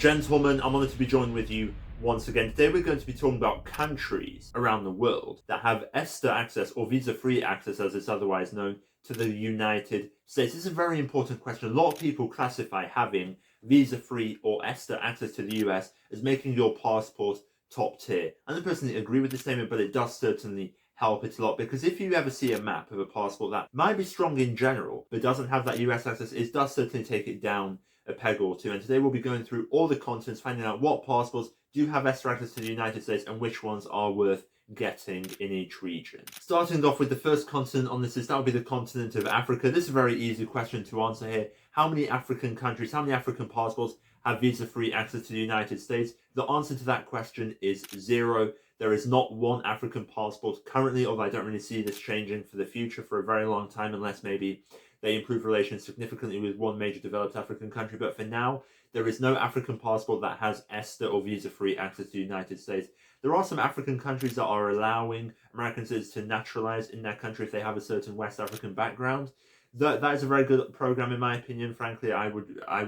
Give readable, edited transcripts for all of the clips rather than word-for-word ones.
Gentlemen, I'm honoured to be joined with you once again. Today we're going to be talking about countries around the world that have ESTA access, or visa-free access as it's otherwise known, to the United States. This is a very important question. A lot of people classify having visa-free or ESTA access to the US as making your passport top tier. I don't personally agree with this statement, but it does certainly help it a lot, because if you ever see a map of a passport that might be strong in general but doesn't have that US access, it does certainly take it down a peg or two. And today we'll be going through all the continents, finding out what passports do have ESTA access to the United States and which ones are worth getting in each region. Starting off with the first continent on this list, that would be the continent of Africa. This is a very easy question to answer here. How many African countries, how many African passports have visa-free access to the United States? The answer to that question is 0. There is not one African passport currently, although I don't really see this changing for the future for a very long time, unless maybe they improve relations significantly with one major developed African country. But for now, there is no African passport that has ESTA or visa-free access to the United States. There are some African countries that are allowing American citizens to naturalize in their country if they have a certain West African background. That is a very good program, in my opinion. Frankly, I would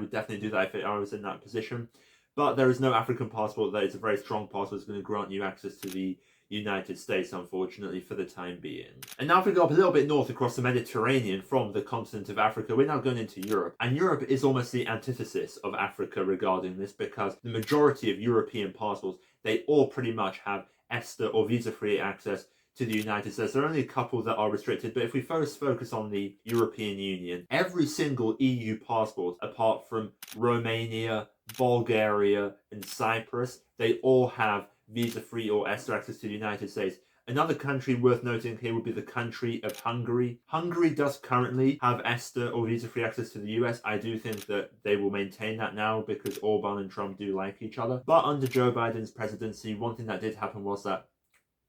definitely do that if I was in that position. But there is no African passport that is a very strong passport that's going to grant you access to the United States, unfortunately, for the time being. And now if we go up a little bit north across the Mediterranean from the continent of Africa, we're now going into Europe. And Europe is almost the antithesis of Africa regarding this, because the majority of European passports, they all pretty much have ESTA or visa-free access to the United States. There are only a couple that are restricted, but if we first focus on the European Union, every single EU passport, apart from Romania, Bulgaria, and Cyprus, they all have visa-free or ESTA access to the United States. Another country worth noting here would be the country of Hungary. Hungary does currently have ESTA or visa-free access to the US. I do think that they will maintain that now because Orban and Trump do like each other. But under Joe Biden's presidency, one thing that did happen was that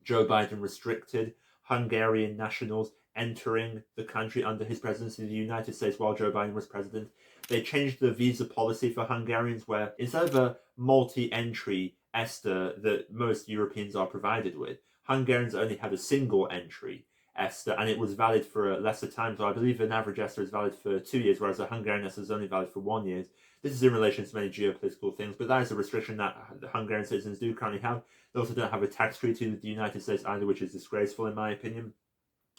Joe Biden restricted Hungarian nationals entering the country under his presidency of the United States while Joe Biden was president. They changed the visa policy for Hungarians, where instead of a multi-entry ESTA that most Europeans are provided with, Hungarians only had a single entry ESTA, and it was valid for a lesser time. So I believe an average ESTA is valid for 2 years, whereas a Hungarian ESTA is only valid for 1 year. This is in relation to many geopolitical things, but that is a restriction that the Hungarian citizens do currently have. They also don't have a tax treaty with the United States either, which is disgraceful in my opinion,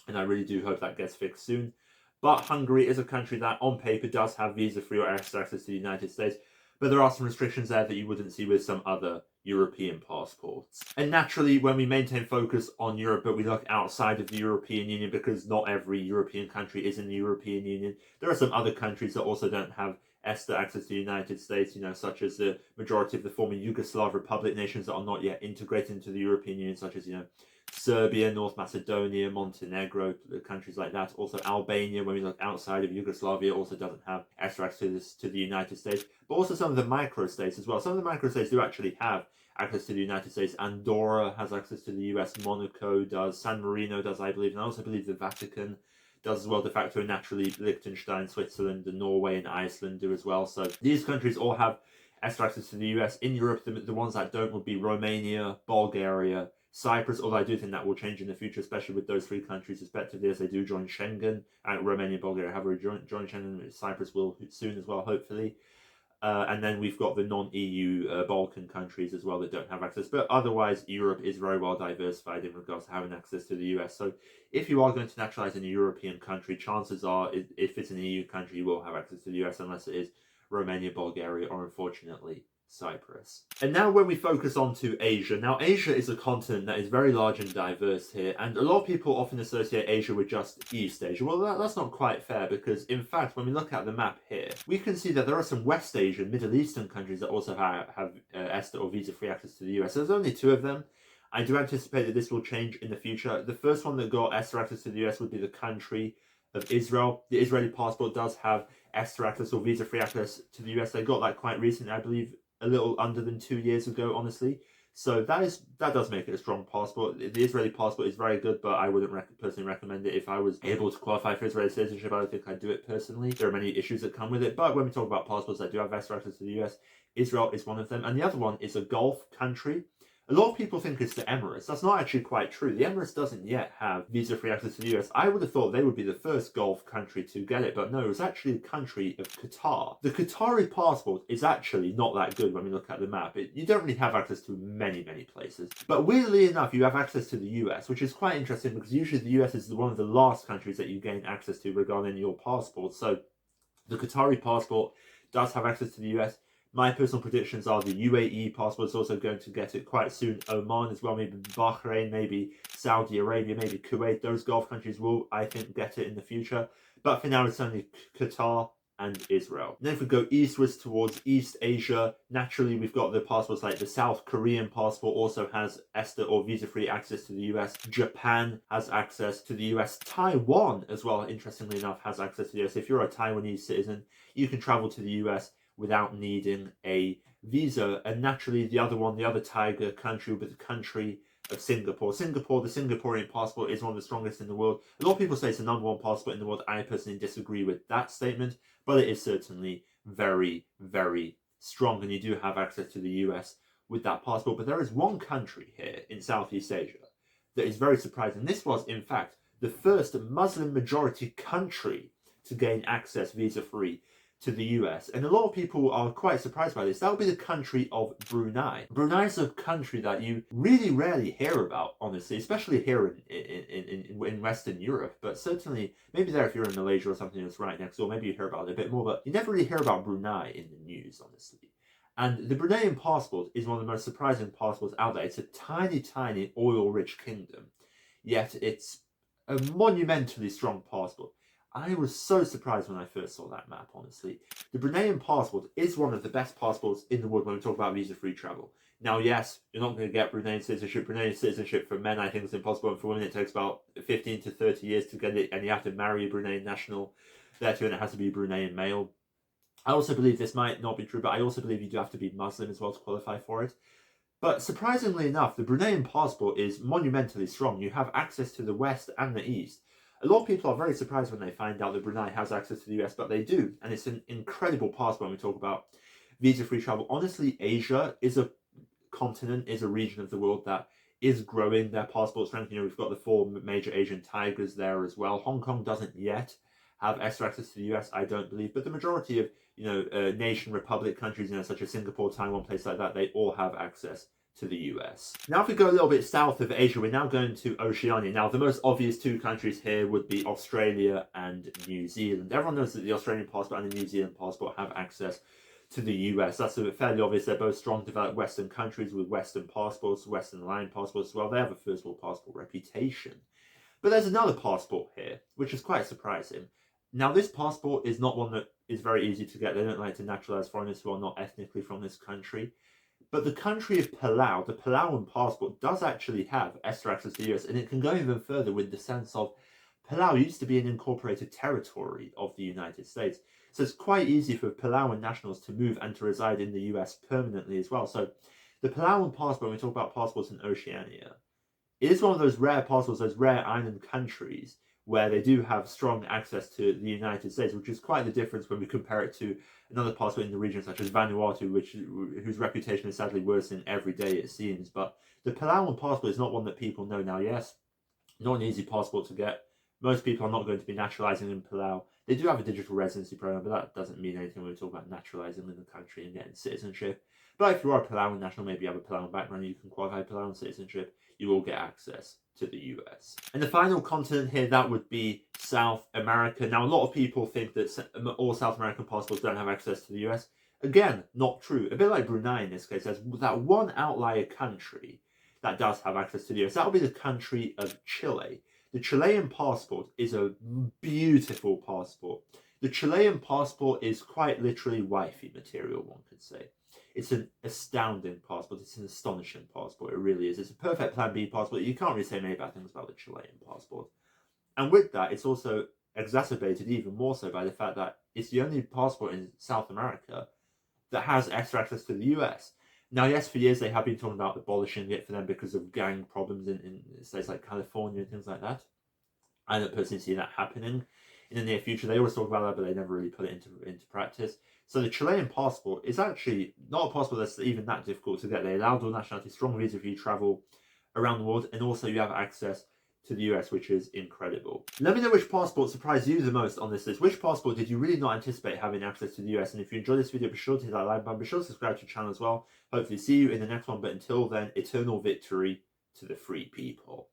and I really do hope that gets fixed soon. But Hungary is a country that on paper does have visa-free or ESTA access to the United States, but there are some restrictions there that you wouldn't see with some other European passports. And naturally, when we maintain focus on Europe, but we look outside of the European Union, because not every European country is in the European Union, there are some other countries that also don't have ESTA access to the United States, such as the majority of the former Yugoslav Republic nations that are not yet integrated into the European Union, such as, Serbia, North Macedonia, Montenegro, countries like that. Also Albania, when we look outside of Yugoslavia, also doesn't have ESTA access to the United States. But also some of the microstates as well. Some of the microstates do actually have access to the United States. Andorra has access to the US, Monaco does, San Marino does, I believe, and I also believe the Vatican does as well, de facto, and naturally Liechtenstein, Switzerland, and Norway and Iceland do as well. So these countries all have ESTA access to the US. In Europe, the ones that don't would be Romania, Bulgaria, Cyprus, although I do think that will change in the future, especially with those three countries respectively as they do join Schengen. Romania and Bulgaria have already joined Schengen, Cyprus will soon as well, hopefully. And then we've got the non-EU Balkan countries as well that don't have access. But otherwise, Europe is very well diversified in regards to having access to the US. So if you are going to naturalize in a European country, chances are, if it's an EU country, you will have access to the US, unless it is Romania, Bulgaria, or unfortunately, Cyprus. And now when we focus on to Asia. Now Asia is a continent that is very large and diverse here, and a lot of people often associate Asia with just East Asia. Well, that's not quite fair, because in fact when we look at the map here, we can see that there are some West Asian, Middle Eastern countries that also have ESTA or visa-free access to the US. There's only 2 of them. I do anticipate that this will change in the future. The first one that got ESTA access to the US would be the country of Israel. The Israeli passport does have ESTA access or visa-free access to the US. They got that quite recently, I believe, a little under than 2 years ago, honestly. So that does make it a strong passport. The Israeli passport is very good, but I wouldn't personally recommend it. If I was able to qualify for Israeli citizenship, I don't think I'd do it personally. There are many issues that come with it, but when we talk about passports that do have ESTA access to the US, Israel is one of them. And the other one is a Gulf country. A lot of people think it's the Emirates. That's not actually quite true. The Emirates doesn't yet have visa-free access to the US. I would have thought they would be the first Gulf country to get it, but no, it was actually the country of Qatar. The Qatari passport is actually not that good when we look at the map. You don't really have access to many, many places. But weirdly enough, you have access to the US, which is quite interesting because usually the US is one of the last countries that you gain access to regarding your passport. So the Qatari passport does have access to the US. My personal predictions are the UAE passport is also going to get it quite soon. Oman as well, maybe Bahrain, maybe Saudi Arabia, maybe Kuwait. Those Gulf countries will, I think, get it in the future. But for now, it's only Qatar and Israel. Then if we go eastwards towards East Asia, naturally we've got the passports like the South Korean passport also has ESTA or visa-free access to the US. Japan has access to the US. Taiwan as well, interestingly enough, has access to the US. If you're a Taiwanese citizen, you can travel to the US without needing a visa. And naturally, the other tiger country will be the country of Singapore. The Singaporean passport is one of the strongest in the world. A lot of people say it's the #1 passport in the world. I personally disagree with that statement, but it is certainly very, very strong, and you do have access to the US with that passport. But there is one country here in Southeast Asia that is very surprising. This was, in fact, the first Muslim majority country to gain access visa-free to the US. And a lot of people are quite surprised by this. That would be the country of Brunei. Brunei is a country that you really rarely hear about, honestly, especially here in Western Europe. But certainly, maybe there if you're in Malaysia or something that's right next door, maybe you hear about it a bit more. But you never really hear about Brunei in the news, honestly. And the Bruneian passport is one of the most surprising passports out there. It's a tiny, tiny oil-rich kingdom, yet it's a monumentally strong passport. I was so surprised when I first saw that map, honestly. The Bruneian passport is one of the best passports in the world when we talk about visa-free travel. Now, yes, you're not going to get Bruneian citizenship. Bruneian citizenship for men, I think, is impossible. And for women, it takes about 15 to 30 years to get it. And you have to marry a Bruneian national there too, and it has to be Bruneian male. I also believe this might not be true, but I also believe you do have to be Muslim as well to qualify for it. But surprisingly enough, the Bruneian passport is monumentally strong. You have access to the West and the East. A lot of people are very surprised when they find out that Brunei has access to the US, but they do. And it's an incredible passport when we talk about visa-free travel. Honestly, Asia is a continent, is a region of the world that is growing their passport strength. You know, we've got the 4 major Asian tigers there as well. Hong Kong doesn't yet have extra access to the US, I don't believe. But the majority of, nation republic countries, such as Singapore, Taiwan, places like that, they all have access to the US. Now, if we go a little bit south of Asia, we're now going to Oceania. Now, the most obvious 2 countries here would be Australia and New Zealand. Everyone knows that the Australian passport and the New Zealand passport have access to the US. That's fairly obvious. They're both strong, developed Western countries with Western passports, Western line passports as well. They have a first world passport reputation. But there's another passport here, which is quite surprising. Now, this passport is not one that is very easy to get. They don't like to naturalize foreigners who are not ethnically from this country. But the country of Palau, the Palauan passport, does actually have extra access to the US, and it can go even further with the sense of Palau used to be an incorporated territory of the United States. So it's quite easy for Palauan nationals to move and to reside in the US permanently as well. So the Palauan passport, when we talk about passports in Oceania, it is one of those rare passports, those rare island countries where they do have strong access to the United States, which is quite the difference when we compare it to another passport in the region such as Vanuatu, whose reputation is sadly worsening every day, it seems. But the Palauan passport is not one that people know now. Yes, not an easy passport to get. Most people are not going to be naturalizing in Palau. They do have a digital residency program, but that doesn't mean anything when we talk about naturalizing in the country and getting citizenship. But if you are a Palauan national, maybe you have a Palauan background, you can qualify Palauan citizenship, you will get access to the US. And the final continent here, that would be South America. Now, a lot of people think that all South American passports don't have access to the US. Again, not true. A bit like Brunei in this case, there's that one outlier country that does have access to the US. That would be the country of Chile. The Chilean passport is a beautiful passport. The Chilean passport is quite literally wifey material, one could say. It's an astounding passport. It's an astonishing passport. It really is. It's a perfect Plan B passport. You can't really say many bad things about the Chilean passport. And with that, it's also exacerbated even more so by the fact that it's the only passport in South America that has extra access to the US. Now, yes, for years they have been talking about abolishing it for them because of gang problems in states like California and things like that. I don't personally see that happening in the near future. They always talk about that, but they never really put it into practice. So the Chilean passport is actually not a passport that's even that difficult to get. They allow dual nationality, strong visa for you to travel around the world, and also you have access to the US, which is incredible. Let me know which passport surprised you the most on this list. Which passport did you really not anticipate having access to the US? And if you enjoyed this video, be sure to hit that like button. Be sure to subscribe to the channel as well. Hopefully see you in the next one. But until then, eternal victory to the free people.